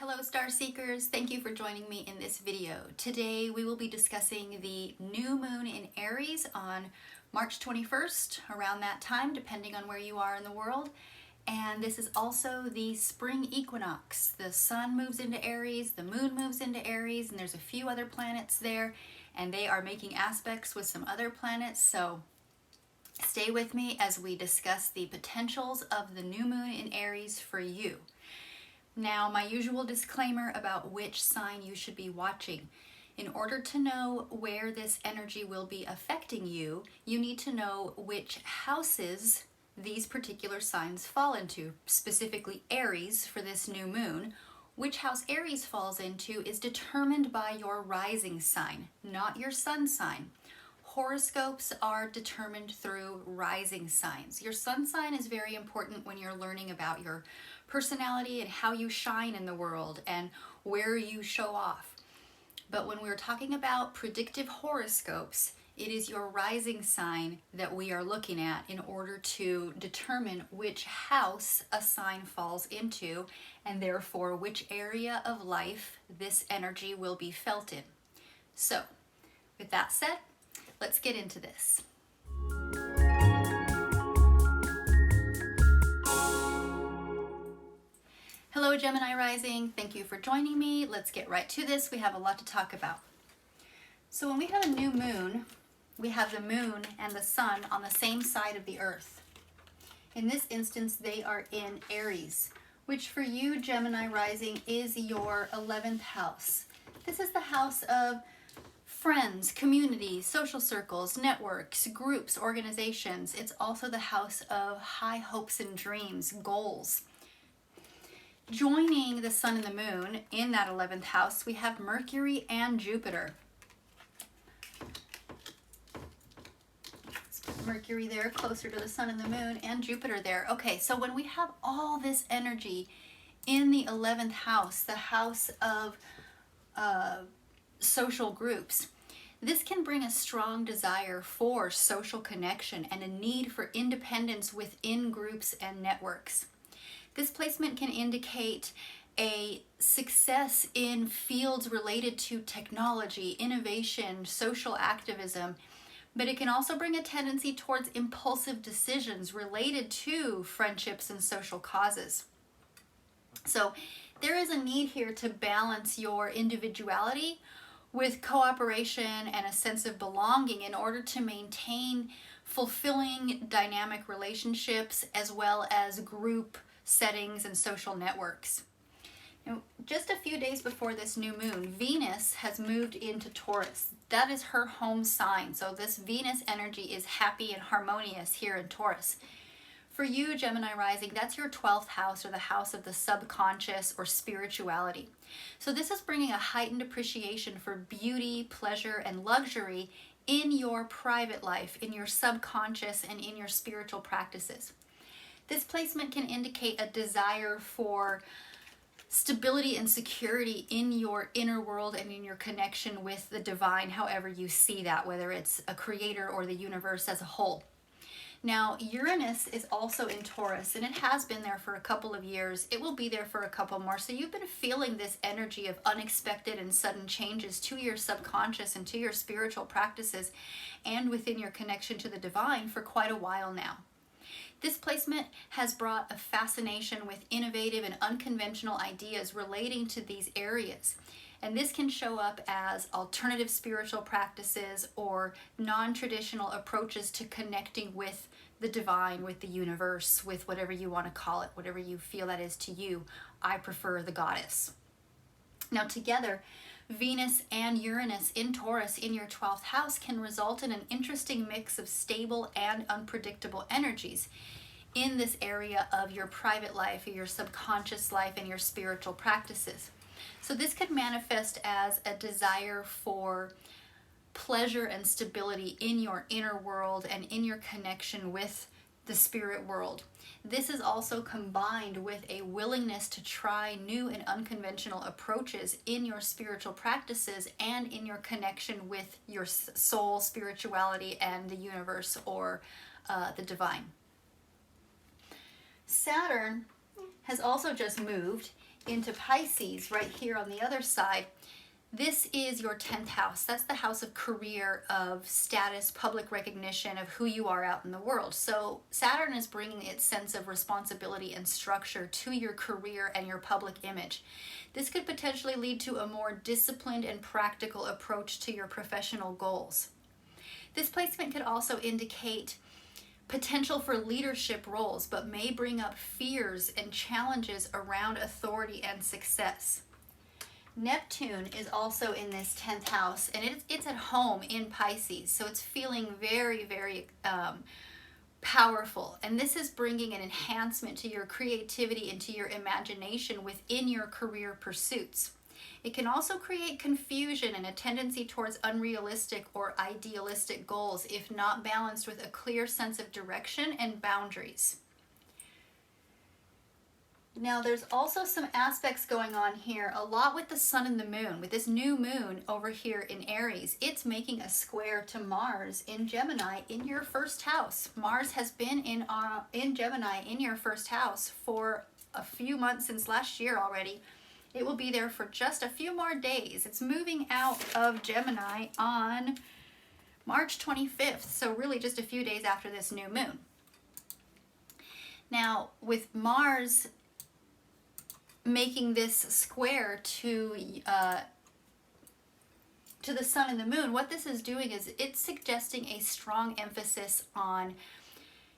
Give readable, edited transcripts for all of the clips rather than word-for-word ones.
Hello Star Seekers, thank you for joining me in this video. Today we will be discussing the new moon in Aries on March 21st, around that time, depending on where you are in the world. And this is also the spring equinox. The sun moves into Aries, the moon moves into Aries, and there's a few other planets there, and they are making aspects with some other planets. So stay with me as we discuss the potentials of the new moon in Aries for you. Now, my usual disclaimer about which sign you should be watching. In order to know where this energy will be affecting you, you need to know which houses these particular signs fall into, specifically Aries for this new moon. Which house Aries falls into is determined by your rising sign, not your sun sign. Horoscopes are determined through rising signs. Your sun sign is very important when you're learning about your personality and how you shine in the world and where you show off. But when we're talking about predictive horoscopes, it is your rising sign that we are looking at in order to determine which house a sign falls into and therefore which area of life this energy will be felt in. So, with that said, let's get into this. Hello Gemini rising, thank you for joining me. Let's get right to this. We have a lot to talk about. So when we have a new moon, we have the moon and the sun on the same side of the earth. In this instance, they are in Aries, which for you Gemini rising is your 11th house. This is the house of friends, community, social circles, networks, groups, organizations. It's also the house of high hopes and dreams, goals. Joining the sun and the moon in that 11th house, we have Mercury and Jupiter. Let's put Mercury there closer to the sun and the moon, and Jupiter there. Okay, so when we have all this energy in the 11th house, the house of social groups, this can bring a strong desire for social connection and a need for independence within groups and networks. This placement can indicate a success in fields related to technology, innovation, social activism, but it can also bring a tendency towards impulsive decisions related to friendships and social causes. So there is a need here to balance your individuality with cooperation and a sense of belonging in order to maintain fulfilling dynamic relationships as well as group settings and social networks. Now, just a few days before this new moon, Venus has moved into Taurus. That is her home sign. So this Venus energy is happy and harmonious here in Taurus. For you, Gemini rising, that's your 12th house, or the house of the subconscious or spirituality. So this is bringing a heightened appreciation for beauty, pleasure, and luxury in your private life, in your subconscious, and in your spiritual practices. This placement can indicate a desire for stability and security in your inner world and in your connection with the divine, however you see that, whether it's a creator or the universe as a whole. Now, Uranus is also in Taurus, and it has been there for a couple of years. It will be there for a couple more. So you've been feeling this energy of unexpected and sudden changes to your subconscious and to your spiritual practices and within your connection to the divine for quite a while now. This placement has brought a fascination with innovative and unconventional ideas relating to these areas. And this can show up as alternative spiritual practices or non-traditional approaches to connecting with the divine, with the universe, with whatever you want to call it, whatever you feel that is to you. I prefer the goddess. Now together, Venus and Uranus in Taurus in your 12th house can result in an interesting mix of stable and unpredictable energies in this area of your private life, your subconscious life, and your spiritual practices. So this could manifest as a desire for pleasure and stability in your inner world and in your connection with the spirit world. This is also combined with a willingness to try new and unconventional approaches in your spiritual practices and in your connection with your soul, spirituality, and the universe or the divine. Saturn has also just moved into Pisces right here on the other side, this is your 10th house. That's the house of career, of status, public recognition, of who you are out in the world. So Saturn is bringing its sense of responsibility and structure to your career and your public image. This could potentially lead to a more disciplined and practical approach to your professional goals. This placement could also indicate potential for leadership roles, but may bring up fears and challenges around authority and success. Neptune is also in this 10th house, and it's at home in Pisces, so it's feeling very, very powerful. And this is bringing an enhancement to your creativity and to your imagination within your career pursuits. It can also create confusion and a tendency towards unrealistic or idealistic goals if not balanced with a clear sense of direction and boundaries. Now, there's also some aspects going on here, a lot with the sun and the moon. With this new moon over here in Aries, it's making a square to Mars in Gemini in your first house. Mars has been in Gemini in your first house for a few months, since last year already. It will be there for just a few more days. It's moving out of Gemini on March 25th, so really just a few days after this new moon. Now, with Mars making this square to the sun and the moon, what this is doing is it's suggesting a strong emphasis on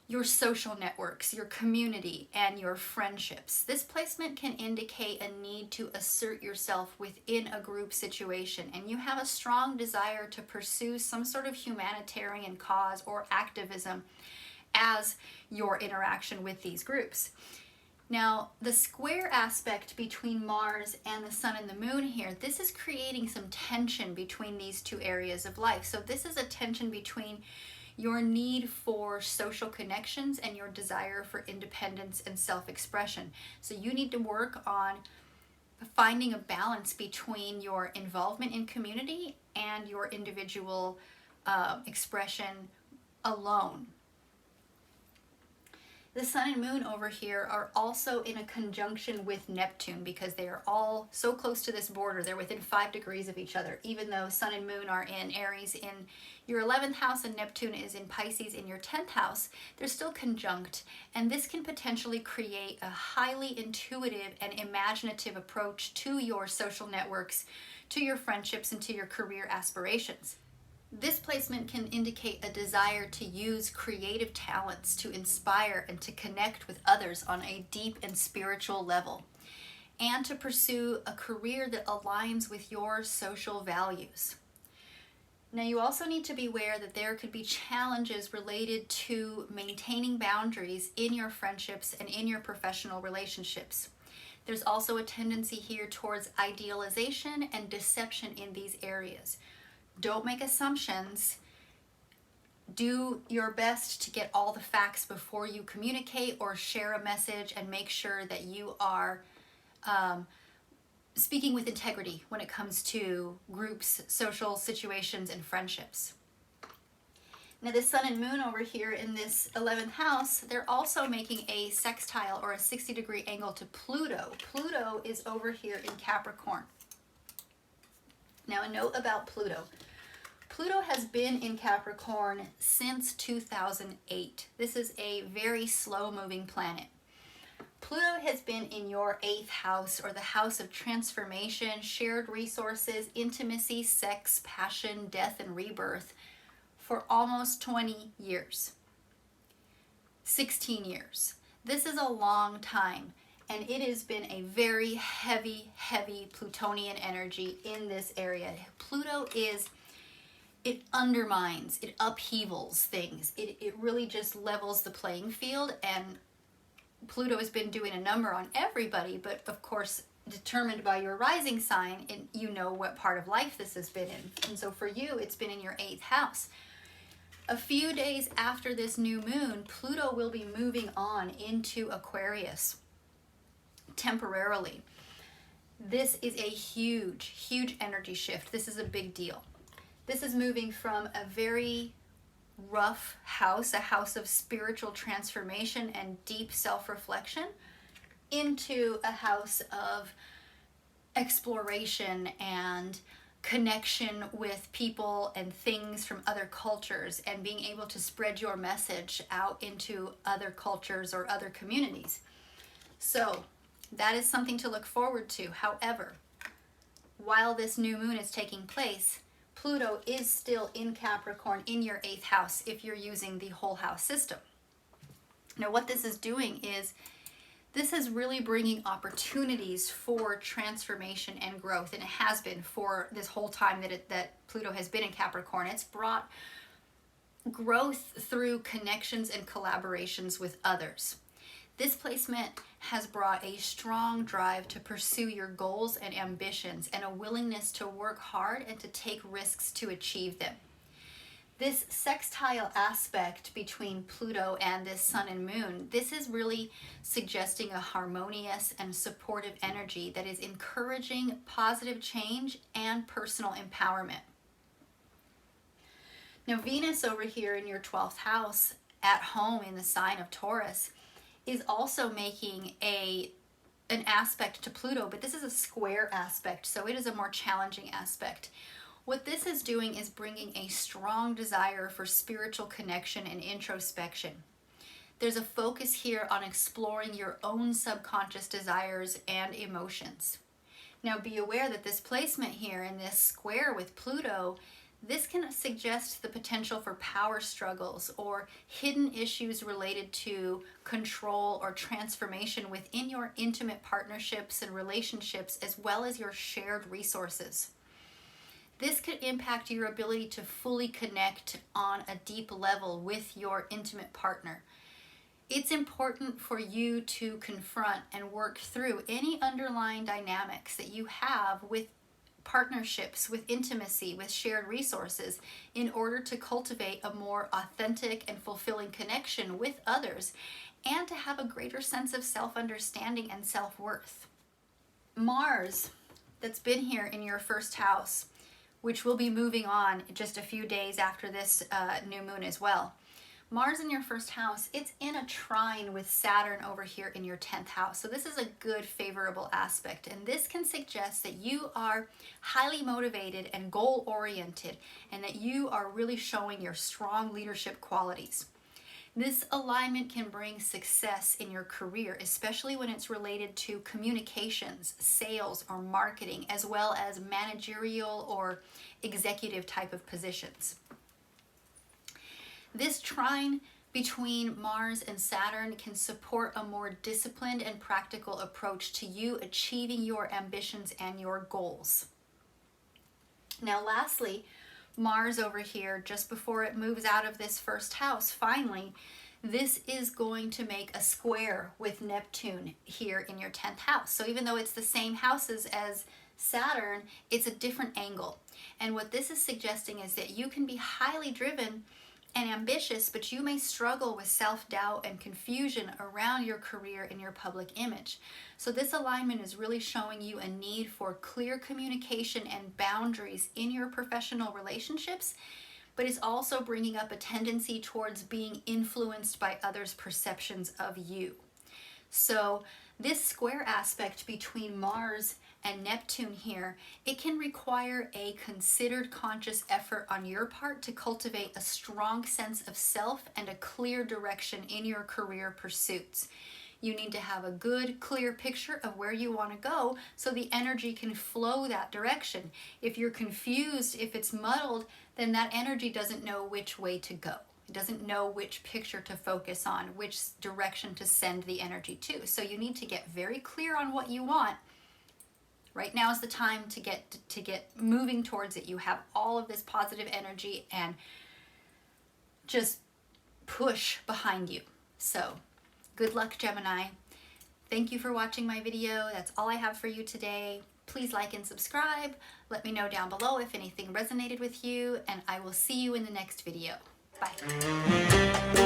your social networks, your community, and your friendships. This placement can indicate a need to assert yourself within a group situation, and you have a strong desire to pursue some sort of humanitarian cause or activism as your interaction with these groups. Now, the square aspect between Mars and the sun and the moon here, this is creating some tension between these two areas of life. So this is a tension between your need for social connections and your desire for independence and self-expression. So you need to work on finding a balance between your involvement in community and your individual expression alone. The sun and moon over here are also in a conjunction with Neptune because they are all so close to this border. They're within 5 degrees of each other. Even though sun and moon are in Aries in your 11th house and Neptune is in Pisces in your 10th house, they're still conjunct. And this can potentially create a highly intuitive and imaginative approach to your social networks, to your friendships, and to your career aspirations. This placement can indicate a desire to use creative talents to inspire and to connect with others on a deep and spiritual level, and to pursue a career that aligns with your social values. Now, you also need to be aware that there could be challenges related to maintaining boundaries in your friendships and in your professional relationships. There's also a tendency here towards idealization and deception in these areas. Don't make assumptions. Do your best to get all the facts before you communicate or share a message, and make sure that you are speaking with integrity when it comes to groups, social situations, and friendships. Now, the sun and moon over here in this 11th house, they're also making a sextile or a 60-degree angle to Pluto. Pluto is over here in Capricorn. Now, a note about Pluto. Pluto has been in Capricorn since 2008. This is a very slow-moving planet. Pluto has been in your 8th house, or the house of transformation, shared resources, intimacy, sex, passion, death, and rebirth for almost 20 years. 16 years. This is a long time. And it has been a very heavy Plutonian energy in this area. Pluto it undermines, it upheavals things. It really just levels the playing field, and Pluto has been doing a number on everybody, but of course, determined by your rising sign, and you know what part of life this has been in. And so for you, it's been in your 8th house. A few days after this new moon, Pluto will be moving on into Aquarius temporarily. This is a huge energy shift. This is a big deal. This is moving from a very rough house, a house of spiritual transformation and deep self-reflection, into a house of exploration and connection with people and things from other cultures, and being able to spread your message out into other cultures or other communities. So that is something to look forward to. However, while this new moon is taking place, Pluto is still in Capricorn in your 8th house if you're using the whole house system. Now what this is doing is this is really bringing opportunities for transformation and growth, and it has been for this whole time that Pluto has been in Capricorn. It's brought growth through connections and collaborations with others. This placement has brought a strong drive to pursue your goals and ambitions, and a willingness to work hard and to take risks to achieve them. This sextile aspect between Pluto and this sun and moon, this is really suggesting a harmonious and supportive energy that is encouraging positive change and personal empowerment. Now Venus over here in your 12th house at home in the sign of Taurus is also making an aspect to Pluto, but this is a square aspect, so it is a more challenging aspect. What this is doing is bringing a strong desire for spiritual connection and introspection. There's a focus here on exploring your own subconscious desires and emotions. Now be aware that this placement here in this square with Pluto, this can suggest the potential for power struggles or hidden issues related to control or transformation within your intimate partnerships and relationships, as well as your shared resources. This could impact your ability to fully connect on a deep level with your intimate partner. It's important for you to confront and work through any underlying dynamics that you have with partnerships, with intimacy, with shared resources, in order to cultivate a more authentic and fulfilling connection with others, and to have a greater sense of self-understanding and self-worth. Mars, that's been here in your 1st house, which will be moving on just a few days after this new moon as well. Mars in your 1st house, it's in a trine with Saturn over here in your 10th house. So this is a good favorable aspect, and this can suggest that you are highly motivated and goal-oriented, and that you are really showing your strong leadership qualities. This alignment can bring success in your career, especially when it's related to communications, sales, or marketing, as well as managerial or executive type of positions. This trine between Mars and Saturn can support a more disciplined and practical approach to you achieving your ambitions and your goals. Now lastly, Mars over here, just before it moves out of this 1st house, finally, this is going to make a square with Neptune here in your 10th house. So even though it's the same houses as Saturn, it's a different angle. And what this is suggesting is that you can be highly driven and ambitious, but you may struggle with self-doubt and confusion around your career and your public image. So this alignment is really showing you a need for clear communication and boundaries in your professional relationships, but it's also bringing up a tendency towards being influenced by others' perceptions of you. So this square aspect between Mars and Neptune here, it can require a considered conscious effort on your part to cultivate a strong sense of self and a clear direction in your career pursuits. You need to have a good, clear picture of where you want to go so the energy can flow that direction. If you're confused, if it's muddled, then that energy doesn't know which way to go. It doesn't know which picture to focus on, which direction to send the energy to. So you need to get very clear on what you want. Right now is the time to get moving towards it. You have all of this positive energy, and just push behind you. So good luck, Gemini. Thank you for watching my video. That's all I have for you today. Please like and subscribe. Let me know down below if anything resonated with you, and I will see you in the next video. Bye.